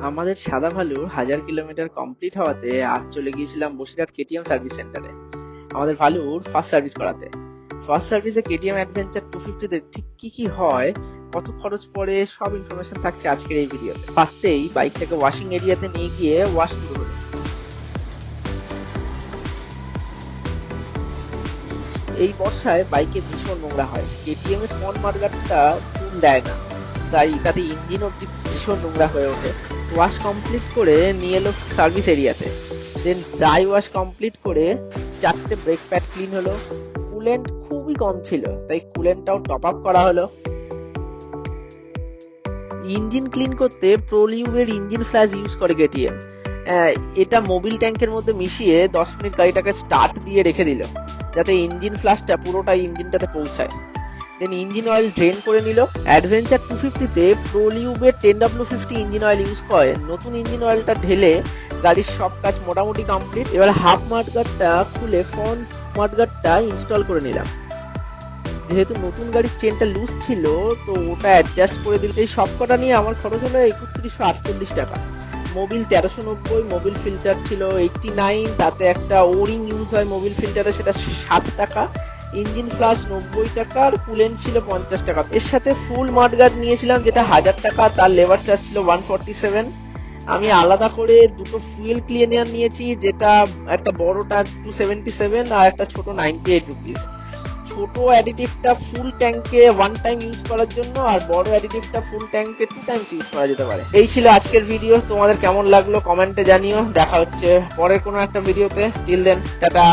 আমাদের সাদা value 1000 kilometre complete হওয়াতে আজ চলে গিয়েছিলাম বসিরহাট কেটিএম সার্ভিস সেন্টারে আমাদের ভালুর ফার্স্ট সার্ভিস করাতে। ফার্স্ট সার্ভিসে কেটিএম অ্যাডভেঞ্চার 250 তে ঠিক কি কি হয়, কত খরচ পড়ে, সব ইনফরমেশন থাকছে আজকের এই ভিডিওতে। ফার্স্টেই বাইকটাকে ওয়াশিং এরিয়াতে নিয়ে গিয়ে ওয়াশ শুরু হলো। এই বর্ষায় বাইকে ভীষণ নোংরা হয়, কেটিএম এর ফ্রন্ট মার্গারটা চুন দেয় না, তাই তাতে ইঞ্জিন অব্দি ভীষণ নোংরা হয়ে ওঠে। ওয়াশ কমপ্লিট করে নিয়ে এলো সার্ভিস এরিয়াতে, দেন ড্রাই ওয়াশ কমপ্লিট করে 4টে ব্রেক প্যাড ক্লিন হলো। কুলেন্ট খুবই কম ছিল, তাই কুলেন্টটাও টপ আপ করা হলো। ইঞ্জিন ক্লিন করতে প্রোলিউবের ইঞ্জিন ফ্ল্যাশ ইউজ করে কেটিএম। এটা মোবিল ট্যাঙ্কের মধ্যে মিশিয়ে 10 মিনিট গাড়িটাকে স্টার্ট দিয়ে রেখে দিল, যাতে ইঞ্জিন ফ্ল্যাশটা পুরোটাই ইঞ্জিনটাতে পৌঁছায়। দেন ইঞ্জিন অয়েল ড্রেন করে নিল। অ্যাডভেঞ্চার 250 তে প্রোলিউবের 10W50 ইঞ্জিন অয়েল ইউজ করে। নতুন ইঞ্জিন অয়েলটা ঢেলে গাড়ির সব কাজ মোটামুটি কমপ্লিট। এবার হাফ মাডগার্ডটা খুলে ফ্রন্ট মাডগার্ডটা ইনস্টল করে নিলাম। যেহেতু নতুন গাড়ির চেনটা লুজ ছিল, তো ওটা অ্যাডজাস্ট করে দিলে। এই সবকটা নিয়ে আমার খরচ হলো 3148 টাকা। মোবিল 1390, মোবিল ফিল্টার ছিল 89, তাতে একটা ওরিং ইউজ হয় মোবিল ফিল্টারে, সেটা 7 টাকা। ইঞ্জিন ফ্লাশ 90 টাকা, আর কুলেন্ট ছিল 50 টাকা। এর সাথে ফুল মাডগার্ড নিয়েছিলাম, যেটা 1000 টাকা, তার লেবার চার্জ ছিল 147। আমি আলাদা করে দুটো ফুয়েল ক্লিনার নিয়েছি, যেটা একটা বড়টা 277 আর একটা ছোট 98 রুপিস। ছোট অ্যাডিটিভটা ফুল ট্যাঙ্কে 1 টাইম ইউজ করার জন্য, আর বড় অ্যাডিটিভটা ফুল ট্যাঙ্কে 2 টাইমস ইউজ করা যেতে পারে। এই ছিল আজকের ভিডিও। তোমাদের কেমন লাগলো কমেন্টে জানিও। দেখা হচ্ছে পরের কোনো একটা ভিডিওতে। Till then, tata.